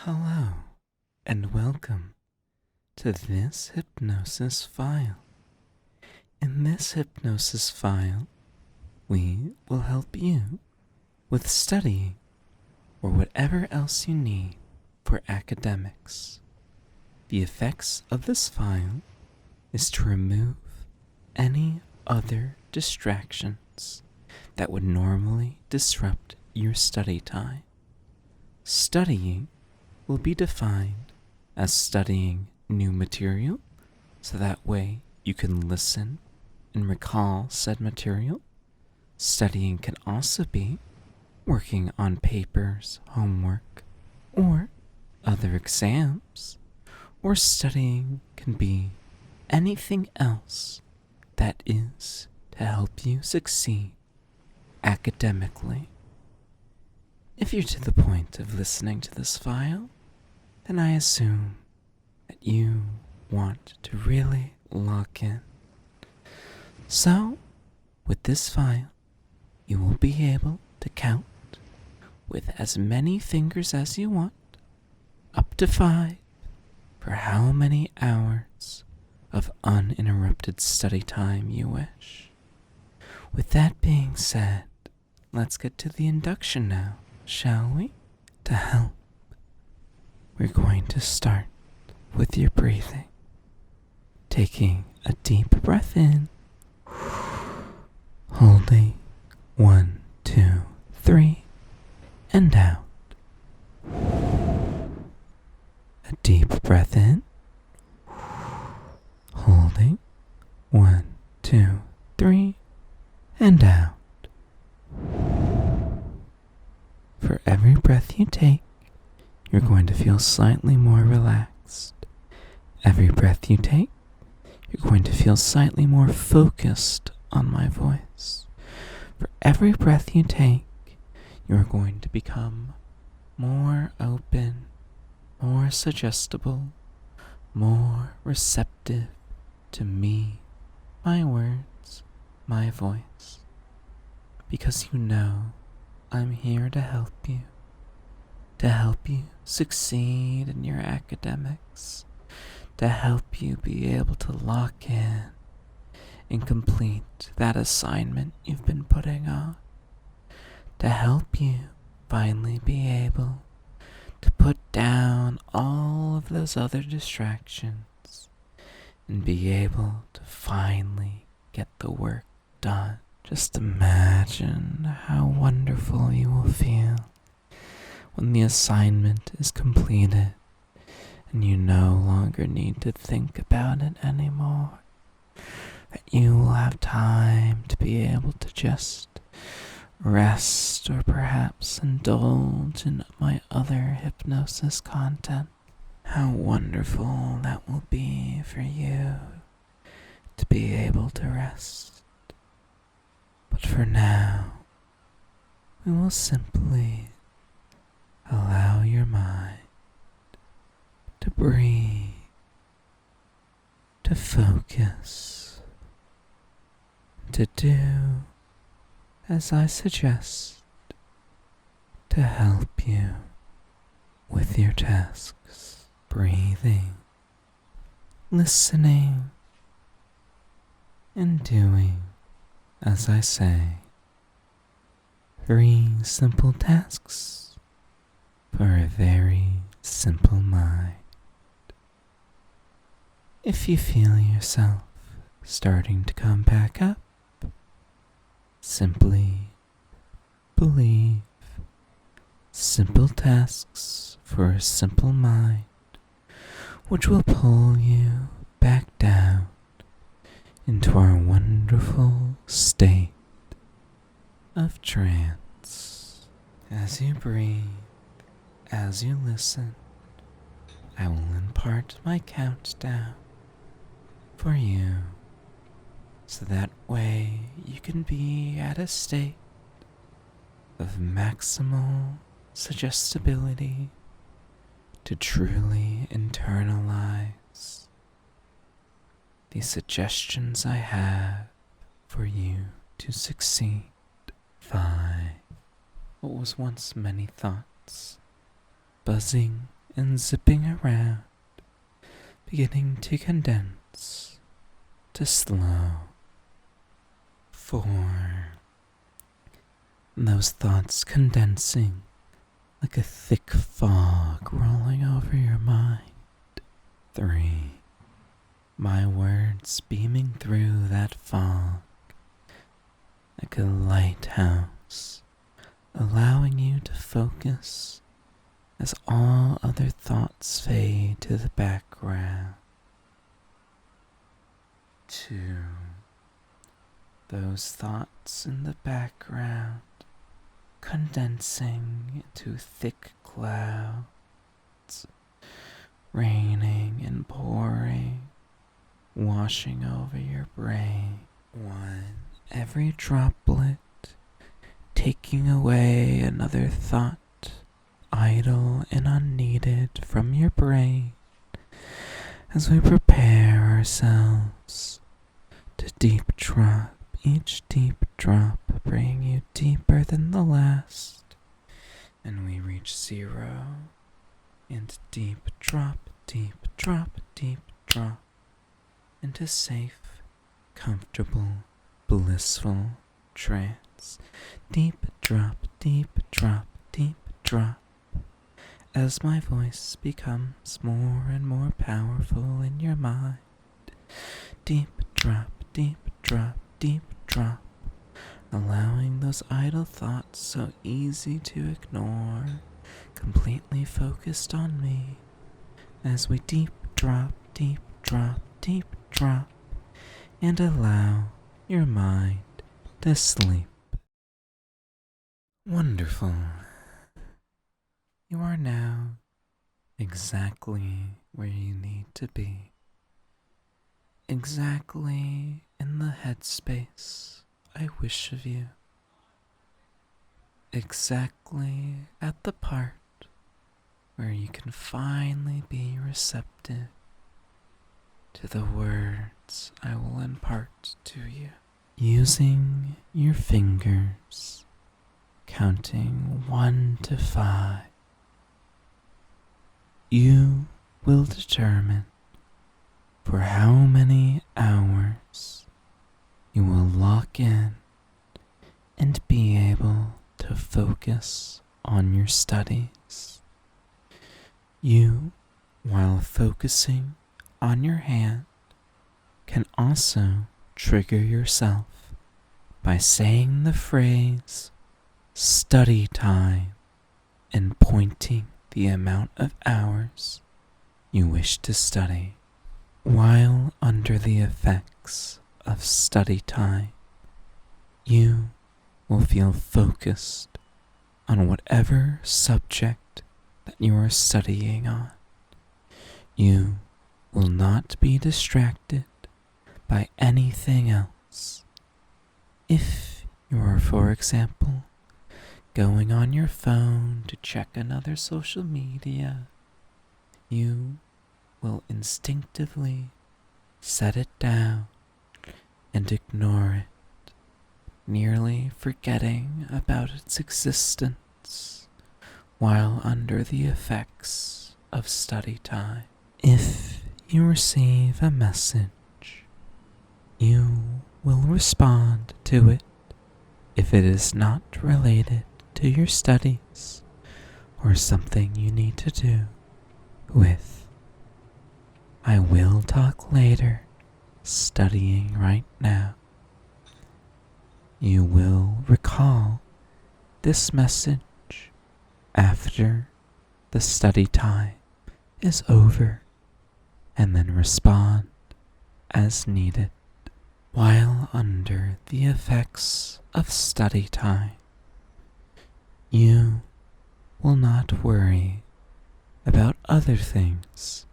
Hello, and welcome to this hypnosis file. In this hypnosis file, we will help you with studying or whatever else you need for academics. The effects of this file is to remove any other distractions that would normally disrupt your study time. Studying will be defined as studying new material, so that way you can listen and recall said material. Studying can also be working on papers, homework, or other exams, or studying can be anything else that is to help you succeed academically. If you're to the point of listening to this file, then I assume that you want to really lock in. So, with this file, you will be able to count with as many fingers as you want, up to 5, for how many hours of uninterrupted study time you wish. With that being said, let's get to the induction now, shall we? To help, we're going to start with your breathing. Taking a deep breath in, holding 1, 2, 3, and out. A deep breath in, holding 1, 2, 3, and out. For every breath you take, you're going to feel slightly more relaxed. Every breath you take, you're going to feel slightly more focused on my voice. For every breath you take, you're going to become more open, more suggestible, more receptive to me, my words, my voice. Because you know I'm here to help you succeed in your academics, to help you be able to lock in and complete that assignment you've been putting on, to help you finally be able to put down all of those other distractions and be able to finally get the work done. Just imagine how wonderful you will feel when the assignment is completed and you no longer need to think about it anymore. That you will have time to be able to just rest or perhaps indulge in my other hypnosis content. How wonderful that will be for you to be able to rest. But for now, we will simply allow your mind to breathe, to focus, to do as I suggest, to help you with your tasks. Breathing, listening, and doing as I say. 3 simple tasks for a very simple mind. If you feel yourself starting to come back up, simply believe. Simple tasks for a simple mind, which will pull you back down into our wonderful state of trance. As you breathe, as you listen, I will impart my countdown for you, so that way you can be at a state of maximal suggestibility to truly internalize the suggestions I have for you to succeed. 5. What was once many thoughts, buzzing and zipping around, beginning to condense to slow. 4. Those thoughts condensing like a thick fog rolling over your mind. 3. My words beaming through that fog like a lighthouse, allowing you to focus as all other thoughts fade to the background. 2. Those thoughts in the background condensing into thick clouds, raining and pouring, washing over your brain. 1. Every droplet taking away another thought, idle and unneeded, from your brain, as we prepare ourselves to deep drop, each deep drop bringing you deeper than the last, and we reach 0, and deep drop, deep drop, deep drop, into safe, comfortable, blissful trance. Deep drop, deep drop, deep drop, as my voice becomes more and more powerful in your mind. Deep drop, deep drop, deep drop, allowing those idle thoughts so easy to ignore, completely focused on me, as we deep drop, deep drop, deep drop, and allow your mind to sleep. Wonderful. You are now exactly where you need to be. Exactly in the headspace I wish of you. Exactly at the part where you can finally be receptive to the words I will impart to you. Using your fingers, counting 1 to 5, you will determine for how many hours you will lock in and be able to focus on your studies. You, while focusing on your hand, can also trigger yourself by saying the phrase study time and pointing the amount of hours you wish to study. While under the effects of study time, you will feel focused on whatever subject that you are studying on. You will not be distracted by anything else. If you are, for example, going on your phone to check another social media, you will instinctively set it down and ignore it, nearly forgetting about its existence while under the effects of study time. If you receive a message, you will respond to it if it is not related to your studies or something you need to do with "I will talk later, studying right now." You will recall this message after the study time is over and then respond as needed. While under the effects of study time, you will not worry about other things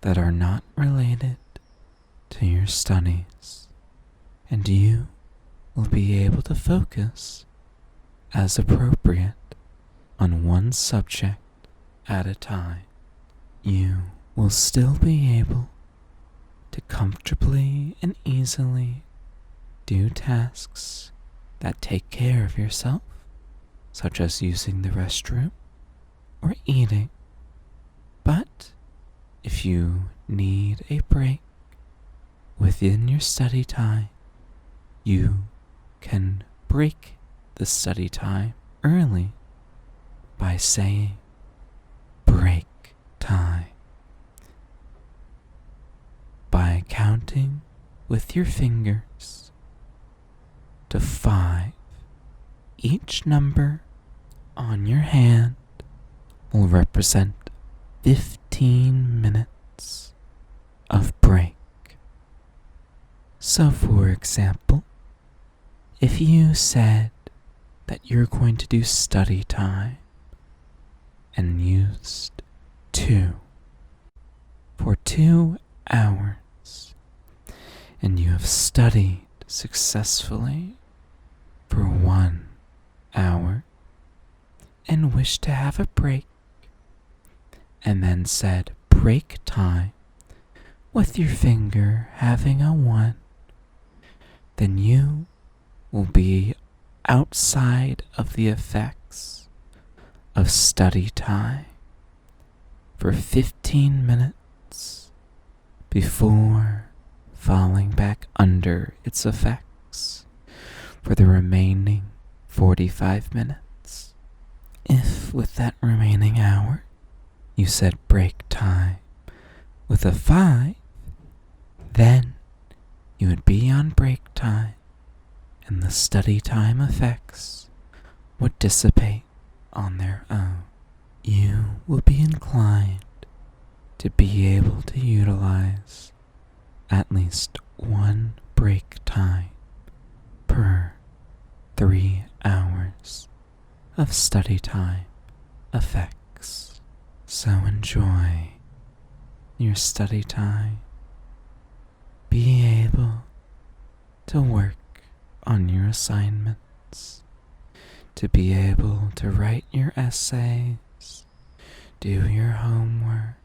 that are not related to your studies, and you will be able to focus as appropriate on one subject at a time. You will still be able to comfortably and easily do tasks that take care of yourself, such as using the restroom or eating, but if you need a break within your study time, you can break the study time early by saying break time. By counting with your fingers to 5, each number on your hand will represent 15 minutes of break. So, for example, if you said that you're going to do study time and used 2 for 2 hours, and you have studied successfully for 1 hour and wish to have a break, and then said break time with your finger having a 1, then you will be outside of the effects of study time for 15 minutes before falling back under its effects for the remaining 45 minutes. If with that remaining hour you said break time with a 5, then you would be on break time and the study time effects would dissipate on their own. You will be inclined to be able to utilize at least 1 break time per 3 hours of study time effects. So enjoy your study time. Be able to work on your assignments, to be able to write your essays, do your homework,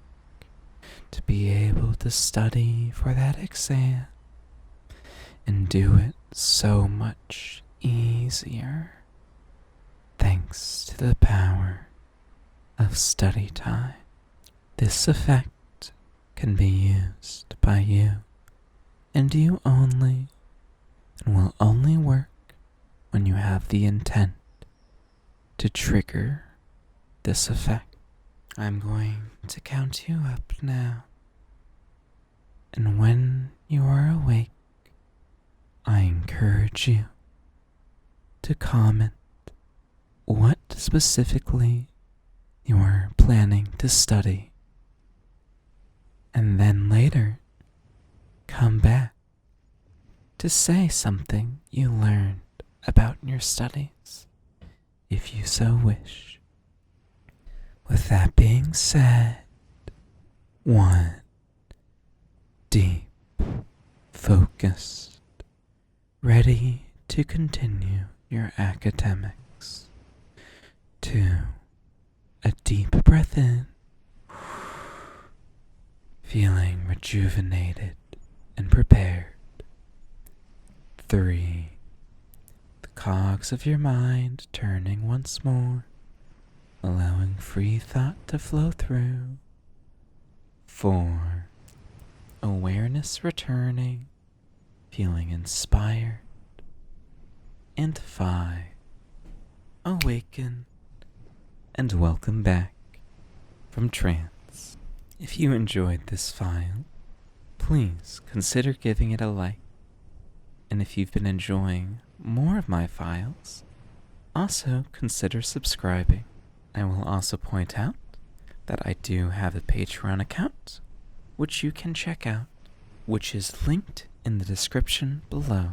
to be able to study for that exam, and do it so much easier thanks to the power of study time. This effect can be used by you and you only, and will only work when you have the intent to trigger this effect. I'm going to count you up now, and when you are awake, I encourage you to comment what specifically you are planning to study, and then later come back to say something you learned about your studies, if you so wish. With that being said, 1, deep, focused, ready to continue your academics. 2, a deep breath in, feeling rejuvenated and prepared. 3, the cogs of your mind turning once more, allowing free thought to flow through. 4, awareness returning, feeling inspired. And 5, awaken and welcome back from trance. If you enjoyed this file, please consider giving it a like. And if you've been enjoying more of my files, also consider subscribing. I will also point out that I do have a Patreon account, which you can check out, which is linked in the description below.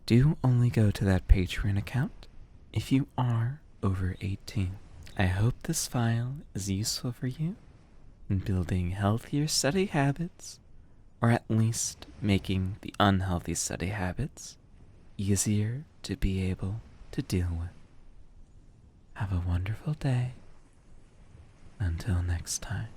Do only go to that Patreon account if you are over 18. I hope this file is useful for you in building healthier study habits, or at least making the unhealthy study habits easier to be able to deal with. Have a wonderful day. Until next time.